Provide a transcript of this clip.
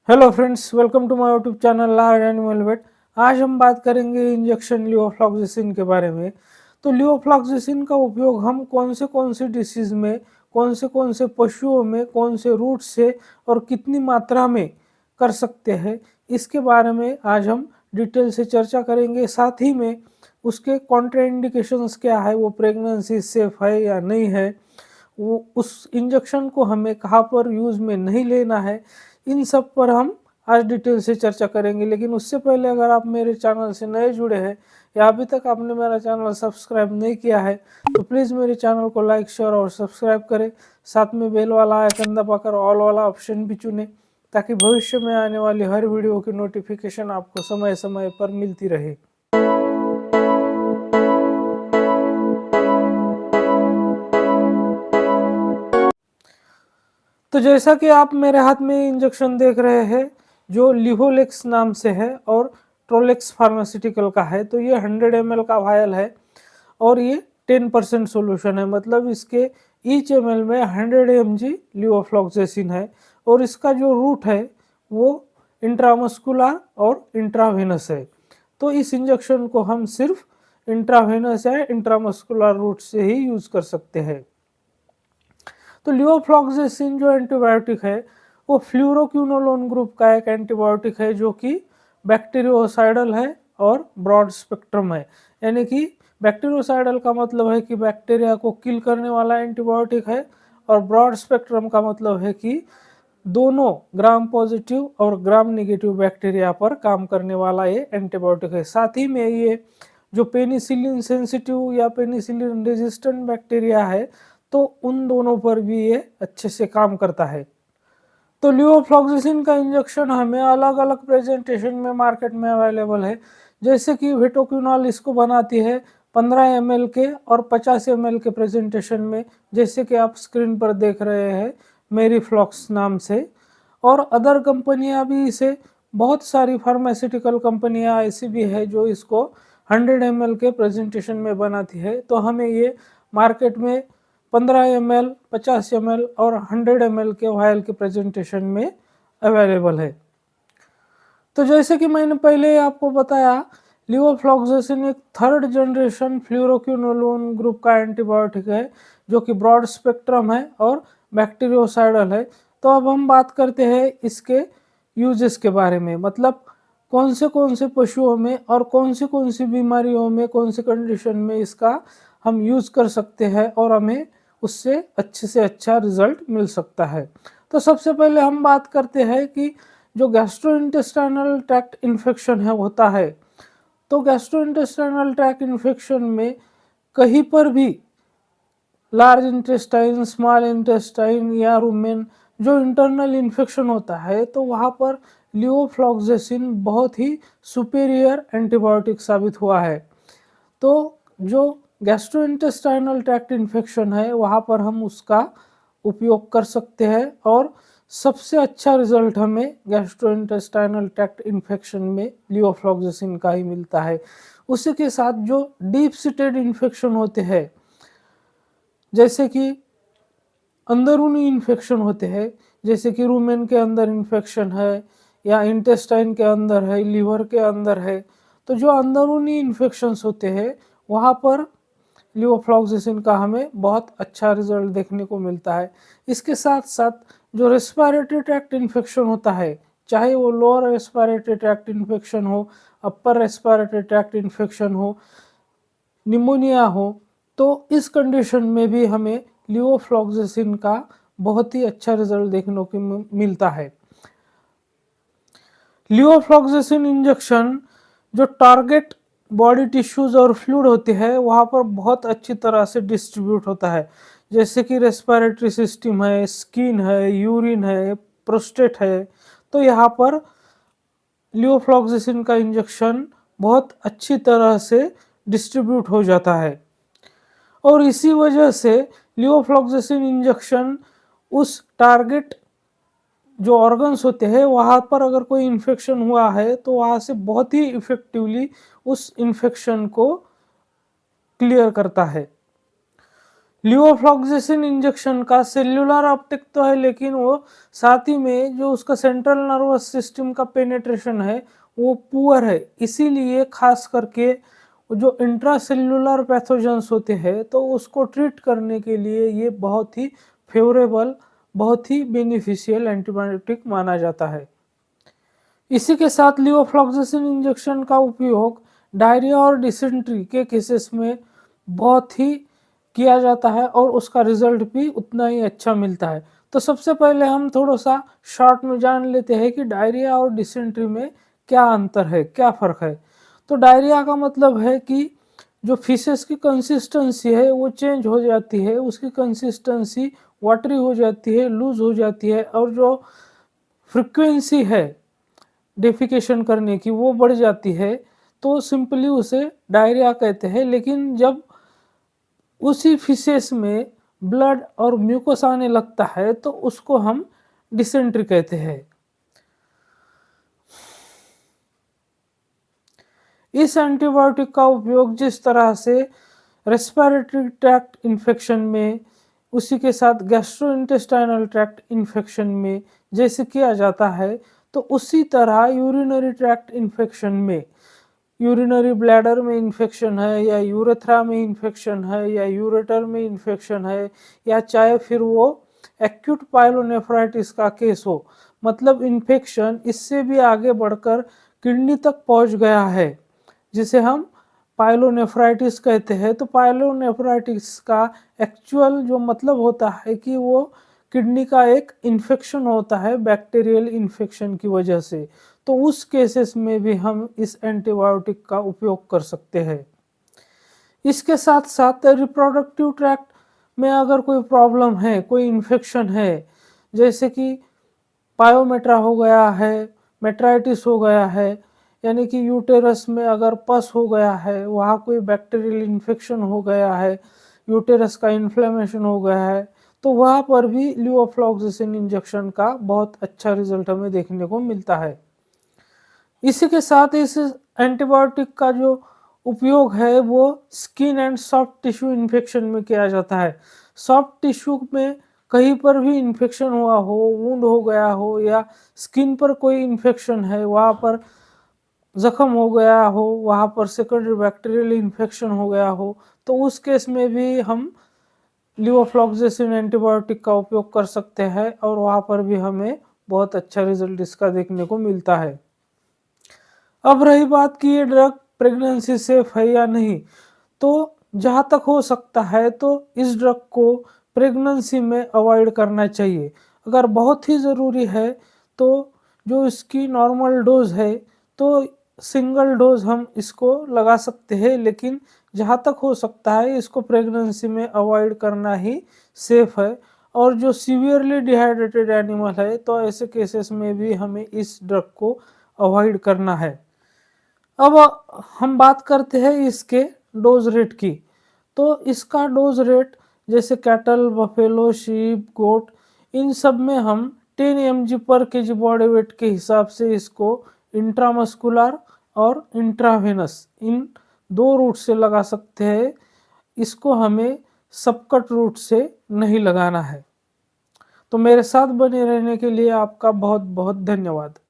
Hello friends, welcome to my YouTube channel large animal vet. आज हम बात करेंगे इंजेक्शन लियोफ्लॉक्सिसिन के बारे में। तो लियोफ्लॉक्सिसिन का उपयोग हम कौन से डिसीज में, कौन से पशुओं में, कौन से रूट से और कितनी मात्रा में कर सकते हैं, इसके बारे में आज हम डिटेल से चर्चा करेंगे। साथ ही में उसके कॉन्ट्राइंडिकेशंस क्या है, वो प्रेगनेंसी सेफ है या नहीं है, वो उस इंजेक्शन को हमें कहाँ पर यूज़ में नहीं लेना है, इन सब पर हम आज डिटेल से चर्चा करेंगे। लेकिन उससे पहले अगर आप मेरे चैनल से नए जुड़े हैं या अभी तक आपने मेरा चैनल सब्सक्राइब नहीं किया है तो प्लीज़ मेरे चैनल को लाइक, शेयर और सब्सक्राइब करें। साथ में बेल वाला आइकन दबाकर ऑल वाला ऑप्शन भी चुनें ताकि भविष्य में आने वाली हर वीडियो की नोटिफिकेशन आपको समय समय पर मिलती रहे। तो जैसा कि आप मेरे हाथ में इंजेक्शन देख रहे हैं जो लिहोलेक्स नाम से है और ट्रोलेक्स फार्मास्यूटिकल का है। तो ये 100 ml का वायल है और ये 10% सोल्यूशन है, मतलब इसके ईच ml में 100 mg लियोफ्लॉक्सेसिन है। और इसका जो रूट है वो इंट्रामस्कुलर और इंट्रावेनस है। तो इस इंजेक्शन को हम सिर्फ इंट्रावेनस या इंट्रामस्कुलर रूट से ही यूज कर सकते हैं। तो लियोफ्लॉक्सेसिन जो एंटीबायोटिक है वो फ्लूरोक्विनोलोन ग्रुप का एक एंटीबायोटिक है जो कि बैक्टीरियोसाइडल है और ब्रॉड स्पेक्ट्रम है। यानी कि बैक्टीरियोसाइडल का मतलब है कि बैक्टीरिया को किल करने वाला एंटीबायोटिक है और ब्रॉड स्पेक्ट्रम का मतलब है कि दोनों ग्राम पॉजिटिव और ग्राम नेगेटिव बैक्टीरिया पर काम करने वाला ये एंटीबायोटिक है। साथ ही में ये जो पेनिसिलिन सेंसिटिव या पेनिसिलिन रेजिस्टेंट बैक्टीरिया है तो उन दोनों पर भी ये अच्छे से काम करता है। तो लियोफ्लॉक्सिसिन का इंजेक्शन हमें अलग अलग प्रेजेंटेशन में मार्केट में अवेलेबल है। जैसे कि वेटोक्विनॉल इसको बनाती है 15 ml के और 50 ml के प्रेजेंटेशन में, जैसे कि आप स्क्रीन पर देख रहे हैं मेरीफ्लॉक्स नाम से। और अदर कंपनियां भी इसे, बहुत सारी फार्मास्यूटिकल कंपनियां ऐसी भी है जो इसको 100 ml के प्रेजेंटेशन में बनाती है। तो हमें ये मार्केट में 15 ml, 50 ml और 100 ml के वायल के प्रेजेंटेशन में अवेलेबल है। तो जैसे कि मैंने पहले आपको बताया, लियोफ्लॉक्सेसिन एक थर्ड जनरेशन फ्लूरोक्विनोलोन ग्रुप का एंटीबायोटिक है जो कि ब्रॉड स्पेक्ट्रम है और बैक्टीरियोसाइडल है। तो अब हम बात करते हैं इसके यूजेस के बारे में, मतलब कौन से पशुओं में और कौन सी बीमारियों में, कौन से कंडीशन में इसका हम यूज़ कर सकते हैं और हमें उससे अच्छे से अच्छा रिजल्ट मिल सकता है। तो सबसे पहले हम बात करते हैं कि जो गैस्ट्रोइंटेस्टाइनल ट्रैक्ट इन्फेक्शन है होता है, तो गैस्ट्रोइंटेस्टाइनल ट्रैक्ट इन्फेक्शन में कहीं पर भी लार्ज इंटेस्टाइन, स्मॉल इंटेस्टाइन या रुमेन जो इंटरनल इन्फेक्शन होता है तो वहाँ पर लियोफ्लॉक्सेसिन बहुत ही सुपेरियर एंटीबायोटिक साबित हुआ है। तो जो गैस्ट्रोइंटेस्टाइनल ट्रैक्ट इन्फेक्शन है वहाँ पर हम उसका उपयोग कर सकते हैं और सबसे अच्छा रिजल्ट हमें गैस्ट्रोइंटेस्टाइनल ट्रैक्ट इन्फेक्शन में लियोफ्लॉक्सेसिन का ही मिलता है। उसी के साथ जो डीप सीटेड इन्फेक्शन होते हैं, जैसे कि अंदरूनी इन्फेक्शन होते हैं, जैसे कि रूमेन के अंदर इन्फेक्शन है या इंटेस्टाइन के अंदर है, लीवर के अंदर है, तो जो अंदरूनी इन्फेक्शंस होते हैं वहाँ पर लियोफ्लॉक्सेसिन का हमें बहुत अच्छा रिजल्ट देखने को मिलता है। इसके साथ साथ जो रेस्पिरेटरी ट्रैक्ट इन्फेक्शन होता है, चाहे वो लोअर रेस्पिरेटरी ट्रैक्ट इन्फेक्शन हो, अपर रेस्पिरेटरी ट्रैक्ट इन्फेक्शन हो, निमोनिया हो, तो इस कंडीशन में भी हमें लियोफ्लॉक्सेसिन का बहुत ही अच्छा रिजल्ट देखने को मिलता है। लियोफ्लॉक्सेसिन इंजेक्शन जो टारगेट बॉडी टिश्यूज और फ्लूइड होते हैं वहाँ पर बहुत अच्छी तरह से डिस्ट्रीब्यूट होता है, जैसे कि रेस्पिरेटरी सिस्टम है, स्किन है, यूरिन है, प्रोस्टेट है। तो यहाँ पर लियोफ्लॉक्सेसिन का इंजेक्शन बहुत अच्छी तरह से डिस्ट्रीब्यूट हो जाता है और इसी वजह से लियोफ्लॉक्सेसिन इंजेक्शन उस टारगेट जो ऑर्गन्स होते हैं वहाँ पर अगर कोई इन्फेक्शन हुआ है तो वहाँ से बहुत ही इफेक्टिवली उस इन्फेक्शन को क्लियर करता है। लिवोफ्लॉक्सेसिन इंजेक्शन का सेल्युलर अपटेक तो है, लेकिन वो साथ ही में जो उसका सेंट्रल नर्वस सिस्टम का पेनिट्रेशन है वो पुअर है। इसीलिए खास करके जो इंट्रासेल्युलर पैथोजेंस होते हैं तो उसको ट्रीट करने के लिए ये बहुत ही फेवरेबल, बहुत ही बेनिफिशियल एंटीबायोटिक माना जाता है। इसी के साथ लिवोफ्लॉक्सेसिन इंजेक्शन का उपयोग डायरिया और डिसेंट्री के केसेस में बहुत ही किया जाता है और उसका रिजल्ट भी उतना ही अच्छा मिलता है। तो सबसे पहले हम थोड़ा-सा शॉर्ट में जान लेते हैं कि डायरिया और डिसेंट्री में क्या अंतर है, क्या फ़र्क है। तो डायरिया का मतलब है कि जो फीसेस की कंसिस्टेंसी है वो चेंज हो जाती है, उसकी कंसिस्टेंसी वाटरी हो जाती है, लूज़ हो जाती है और जो फ्रीक्वेंसी है डेफिकेशन करने की वो बढ़ जाती है, तो सिंपली उसे डायरिया कहते हैं। लेकिन जब उसी फीसेस में ब्लड और म्यूकस आने लगता है तो उसको हम डिसेंट्री कहते हैं। इस एंटीबायोटिक का उपयोग जिस तरह से रेस्पिरेटरी ट्रैक्ट इन्फेक्शन में, उसी के साथ गैस्ट्रोइंटेस्टाइनल ट्रैक्ट इन्फेक्शन में जैसे किया जाता है, तो उसी तरह यूरिनरी ट्रैक्ट इन्फेक्शन में, यूरिनरी ब्लैडर में इन्फेक्शन है या यूरेथ्रा में इन्फेक्शन है या यूरेटर में इन्फेक्शन है या चाहे फिर वो एक्यूट पायलोनेफ्राइटिस का केस हो, मतलब इन्फेक्शन इससे भी आगे बढ़कर किडनी तक पहुंच गया है, जिसे हम पायलोनेफ्राइटिस कहते हैं। तो पायलोनेफ्राइटिस का एक्चुअल जो मतलब होता है कि वो किडनी का एक इन्फेक्शन होता है बैक्टीरियल इन्फेक्शन की वजह से। तो उस केसेस में भी हम इस एंटीबायोटिक का उपयोग कर सकते हैं। इसके साथ साथ रिप्रोडक्टिव ट्रैक्ट में अगर कोई प्रॉब्लम है, कोई इन्फेक्शन है, जैसे कि पायोमेट्रा हो गया है, मेट्राइटिस हो गया है, यानी कि यूटेरस में अगर पस हो गया है, वहाँ कोई बैक्टीरियल इन्फेक्शन हो गया है, यूटेरस का इन्फ्लेमेशन हो गया है, तो वहाँ पर भी लिवोफ्लॉक्सेसिन इंजेक्शन का बहुत अच्छा रिजल्ट हमें देखने को मिलता है। इसी के साथ इस एंटीबायोटिक का जो उपयोग है वो skin and soft tissue infection में किया जाता है। सॉफ्ट टिश्यू में कहीं पर भी इन्फेक्शन हुआ हो, वुंड हो गया हो या स्किन पर कोई इन्फेक्शन है, वहाँ पर ज़ख्म हो गया हो, वहाँ पर सेकेंडरी बैक्टीरियल इन्फेक्शन हो गया हो, तो उस केस में भी हम लिवोफ्लॉक्सेसिन एंटीबायोटिक का उपयोग कर सकते हैं और वहाँ पर भी हमें बहुत अच्छा रिजल्ट इसका देखने को मिलता है। अब रही बात कि ये ड्रग प्रेगनेंसी सेफ है या नहीं, तो जहाँ तक हो सकता है तो इस ड्रग को प्रेगनेंसी में अवॉइड करना चाहिए। अगर बहुत ही ज़रूरी है तो जो इसकी नॉर्मल डोज़ है तो सिंगल डोज़ हम इसको लगा सकते हैं, लेकिन जहाँ तक हो सकता है इसको प्रेगनेंसी में अवॉइड करना ही सेफ है। और जो सीवियरली डिहाइड्रेटेड एनिमल है तो ऐसे केसेस में भी हमें इस ड्रग को अवॉइड करना है। अब हम बात करते हैं इसके डोज रेट की। तो इसका डोज रेट जैसे कैटल, बफेलो, शीप, गोट, इन सब में हम 10 mg पर केजी बॉडी वेट के हिसाब से इसको इंट्रामस्कुलर और इंट्रावेनस इन 2 रूट से लगा सकते हैं। इसको हमें सबकट रूट से नहीं लगाना है। तो मेरे साथ बने रहने के लिए आपका बहुत बहुत धन्यवाद।